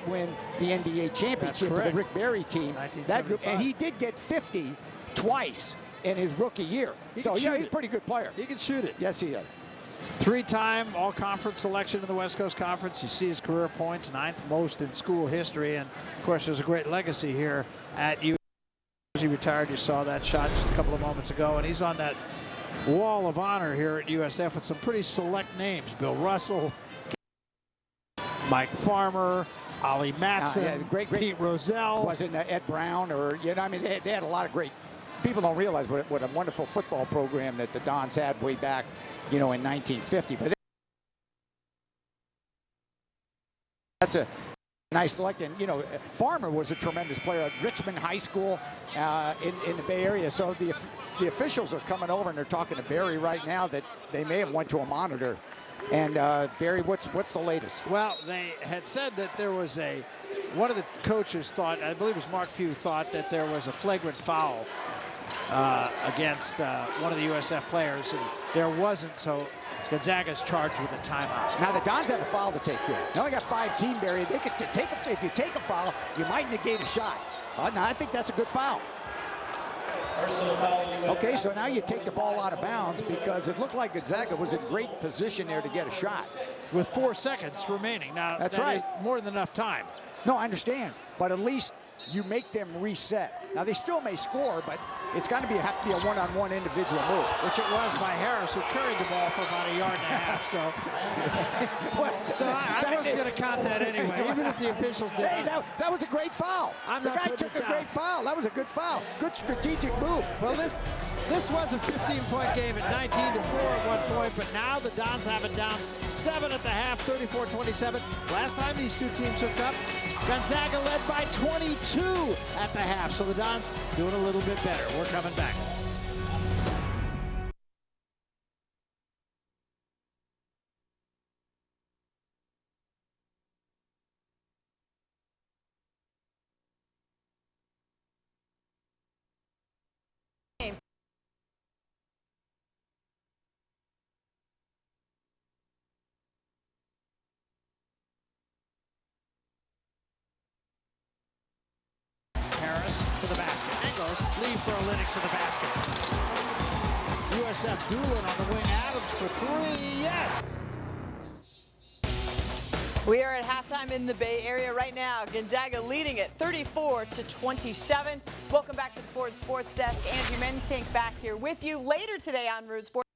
win the NBA championship with the Rick Barry team. That group, and he did get 50 twice in his rookie year. So yeah, he's a pretty good player. He can shoot it. Yes, he is. Three-time all-conference selection in the West Coast Conference. You see his career points, 9th most in school history, and of course there's a great legacy here at USF. He retired. You saw that shot just a couple of moments ago, and he's on that wall of honor here at USF with some pretty select names: Bill Russell, Mike Farmer, Ollie Matson, Pete Rozelle. Wasn't Ed Brown, or I mean, they had a lot of great. People don't realize what a wonderful football program that the Dons had way back, in 1950. But that's a nice select. And Farmer was a tremendous player at Richmond High School in the Bay Area. So the officials are coming over and they're talking to Barry right now that they may have went to a monitor. And Barry, what's the latest? Well, they had said that there was one of the coaches thought, I believe it was Mark Few, thought that there was a flagrant foul against one of the USF players, and there wasn't, so Gonzaga's charged with a timeout. Now the Dons have a foul to take here. They only got 5 Barry. They could if you take a foul, you might negate a shot. Now I think that's a good foul. Okay, so now you take the ball out of bounds because it looked like Gonzaga was in great position there to get a shot. With 4 seconds remaining. Now, that's right. Is more than enough time. No, I understand, but at least you make them reset. Now, they still may score, but it's got to have to be a one-on-one individual move. Which it was by Harris, who carried the ball for about 1.5 yards. So, so I wasn't going to count that anyway, even if the officials did. Hey, that was a great foul. The guy took a great foul. That was a good foul. Good strategic move. Well, this was a 15-point game at 19-4 at one point, but now the Dons have it down 7 at the half, 34-27. Last time these two teams hooked up, Gonzaga led by 22 at the half. So the Dons doing a little bit better. We're coming back. Harris to the basket. And goes. Lead for Olynyk to the basket. USF Doolin on the wing. Adams for 3. Yes! We are at halftime in the Bay Area right now. Gonzaga leading it 34-27. Welcome back to the Ford Sports Desk. Andrew Mentink back here with you later today on Root Sports.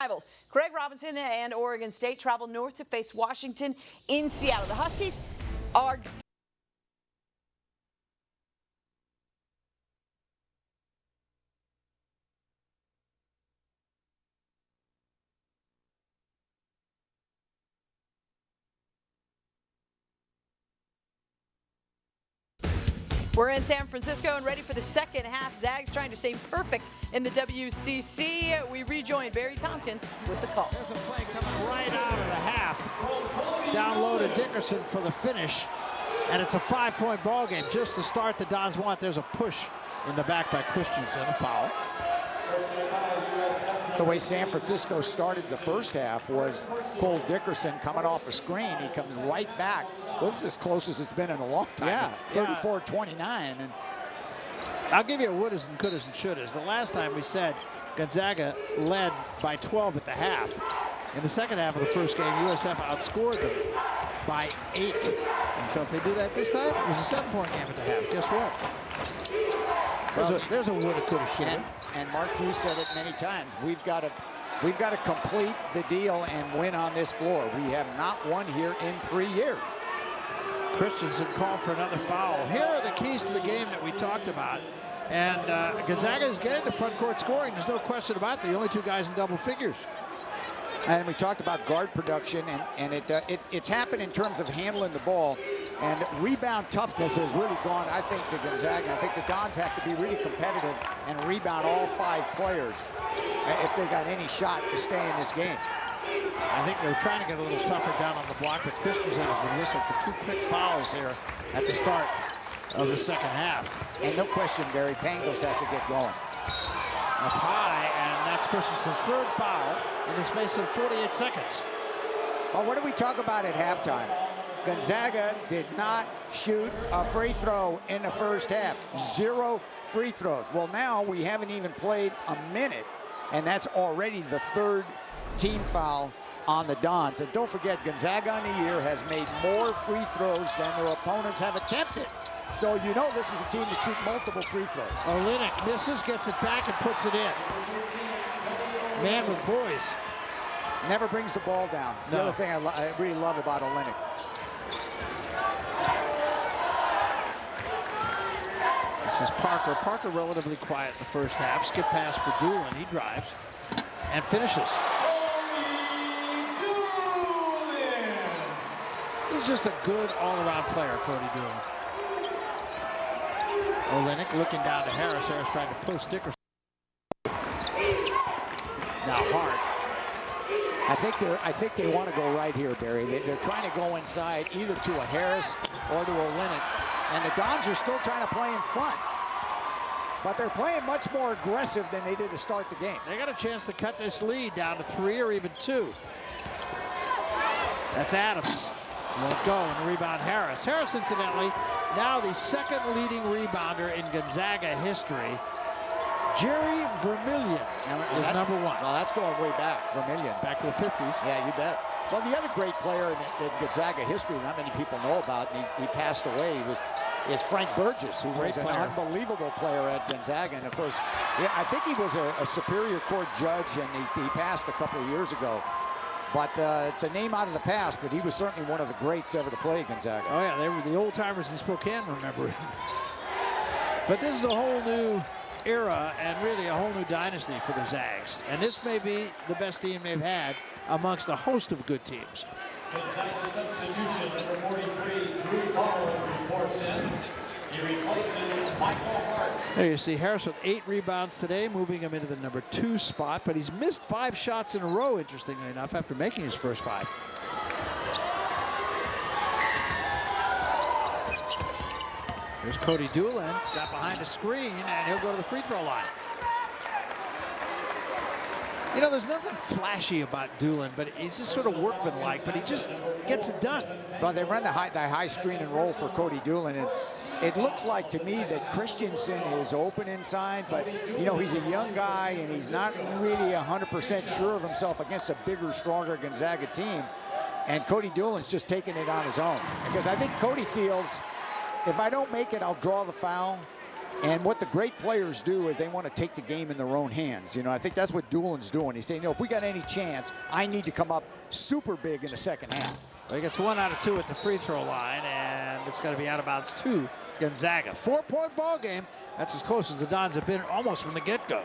Rivals. Greg Robinson and Oregon State travel north to face Washington in Seattle. The Huskies are We're in San Francisco and ready for the second half. Zags trying to stay perfect in the WCC. We rejoin Barry Tompkins with the call. There's a play coming right out of the half. Down low to Dickerson for the finish. And it's a 5-point ball game. Just the start the Dons want. There's a push in the back by Christensen, a foul. The way San Francisco started the first half was Cole Dickerson coming off a screen. He comes right back. Well, this is as close as it's been in a long time. Yeah. 34-29. And I'll give you a wouldas and couldas and shouldas. The last time we said Gonzaga led by 12 at the half. In the second half of the first game, USF outscored them by 8. And so if they do that this time, it was a 7-point game at the half. Guess what? There's a woulda, coulda, shoulda. And Mark Few said it many times. We've got to complete the deal and win on this floor. We have not won here in 3 years. Christensen called for another foul. Here are the keys to the game that we talked about. And Gonzaga is getting to front court scoring. There's no question about it. The only 2 guys in double figures. And we talked about guard production, and it's happened in terms of handling the ball. And rebound toughness has really gone, I think, to Gonzaga. I think the Dons have to be really competitive and rebound all 5 players if they got any shot to stay in this game. I think they're trying to get a little tougher down on the block, but Christensen has been whistled for 2 quick fouls here at the start. of the second half. And no question, Barry, Pangos has to get going. Up high, and that's Christensen's third foul in the space of 48 seconds. Well, what did we talk about at halftime? Gonzaga did not shoot a free throw in the first half. 0 free throws. Well, now we haven't even played a minute, and that's already the third team foul on the Dons. And don't forget, Gonzaga on the year has made more free throws than their opponents have attempted. So you know this is a team that shoots multiple free throws. Olynyk misses, gets it back, and puts it in. Man with boys. Never brings the ball down. That's the other thing I really love about Olynyk. This is Parker. Parker relatively quiet in the first half. Skip pass for Doolin. He drives and finishes. He's just a good all-around player, Cody Doolin. Olynyk looking down to Harris. Harris trying to post Dickerson. Now Hart. I think they want to go right here, Barry. They're trying to go inside either to a Harris or to Olynyk. And the Dons are still trying to play in front. But they're playing much more aggressive than they did to start the game. They got a chance to cut this lead down to 3 or even 2. That's Adams. Won't go, and the rebound Harris. Harris, incidentally, now the second leading rebounder in Gonzaga history. Jerry Vermillion is number 1. Well, that's going way back, Vermillion. Back to the 50s. Yeah, you bet. Well, the other great player in Gonzaga history not many people know about, and he passed away, is Frank Burgess, who was an unbelievable player at Gonzaga. And, of course, yeah, I think he was a Superior Court judge, and he passed a couple of years ago. But it's a name out of the past, but he was certainly one of the greats ever to play Gonzaga. Oh, yeah, they were the old-timers in Spokane, remember him. But this is a whole new era and really a whole new dynasty for the Zags. And this may be the best team they've had amongst a host of good teams. Gonzaga substitution, number 43, Drew Barlow reports in. He replaces Michael Hart. There you see Harris with 8 rebounds today, moving him into the number 2 spot, but he's missed 5 shots in a row, interestingly enough, after making his first 5. Here's Cody Doolin, got behind a screen, and he'll go to the free throw line. You know, there's nothing flashy about Doolin, but he's just sort of workmanlike, but he just gets it done. Well, they run the high screen and roll for Cody Doolin, and it looks like to me that Christensen is open inside, but, you know, he's a young guy, and he's not really 100% sure of himself against a bigger, stronger Gonzaga team. And Cody Doolin's just taking it on his own. Because I think Cody feels, if I don't make it, I'll draw the foul. And what the great players do is they want to take the game in their own hands. You know, I think that's what Doolin's doing. He's saying, you know, if we got any chance, I need to come up super big in the second half. Well, he gets 1 out of 2 at the free throw line, and it's going to be out of bounds to Gonzaga. 4-point ball game. That's as close as the Dons have been almost from the get-go.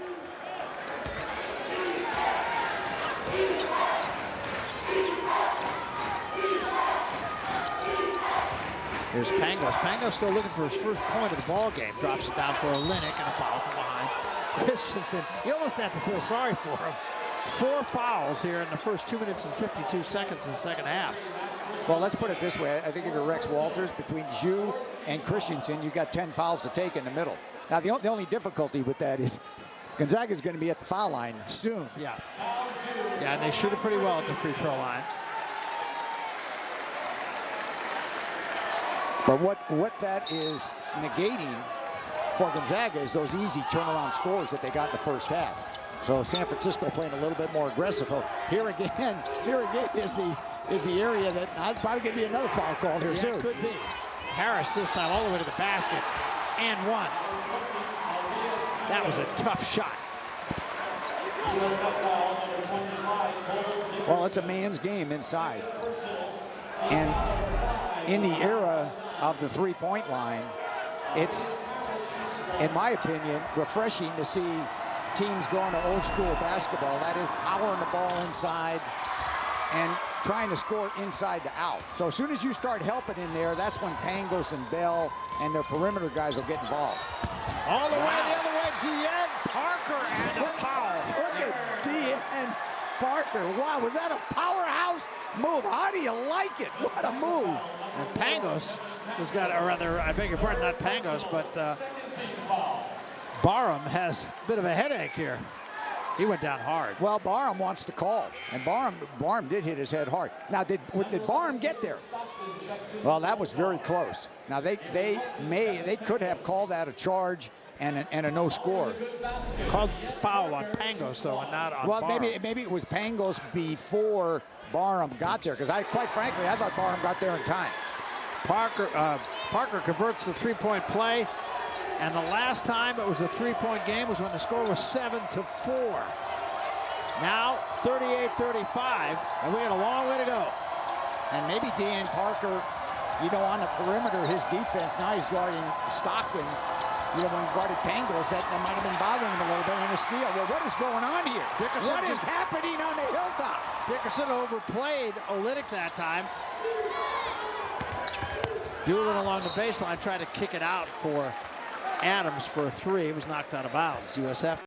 Here's Pangos. Pangos still looking for his first point of the ball game. Drops it down for Olynyk, and a foul from behind. Christensen, you almost have to feel sorry for him. 4 fouls here in the first 2 minutes and 52 seconds of the second half. Well, let's put it this way. I think if you're Rex Walters, between Zhu and Christensen, you've got 10 fouls to take in the middle. Now, the only difficulty with that is Gonzaga's going to be at the foul line soon. Yeah. Yeah, and they shoot it pretty well at the free throw line. But what that is negating for Gonzaga is those easy turnaround scores that they got in the first half. So San Francisco playing a little bit more aggressive. So here again is the area that I'd probably going to be another foul call here soon. Could be. Harris this time all the way to the basket and 1. That was a tough shot. Well, it's a man's game inside. And in the era of the three-point line, it's, in my opinion, refreshing to see teams going to old school basketball. That is powering the ball inside and trying to score inside to out. So as soon as you start helping in there, that's when Pangos and Bell and their perimeter guys will get involved. All the way the other way, Deanne Parker, and a foul. Look at Deanne Parker. Wow, was that a powerhouse move? How do you like it? What a move. And Pangos has got, or rather, I beg your pardon, not Pangos, but Barham has a bit of a headache here. He went down hard. Well, Barham wants to call, and Barham did hit his head hard. Now, did Barham get there? Well, that was very close. Now, they could have called that a charge and a no score. Called foul on Pangos, though, and not on Barham. Well, maybe it was Pangos before Barham got there, because quite frankly, I thought Barham got there in time. Parker converts the three-point play. And the last time it was a three-point game was when the score was 7-4. Now 38-35, and we got a long way to go. And maybe Dan Parker, you know, on the perimeter, his defense, now he's guarding Stockton. You know, when he guarded Pangos, that might have been bothering him a little bit in the steal. Well, what is going on here? Dickerson what is happening on the hilltop? Dickerson overplayed Olynyk that time. Doolin along the baseline tried to kick it out for Adams for a three. It was knocked out of bounds. USF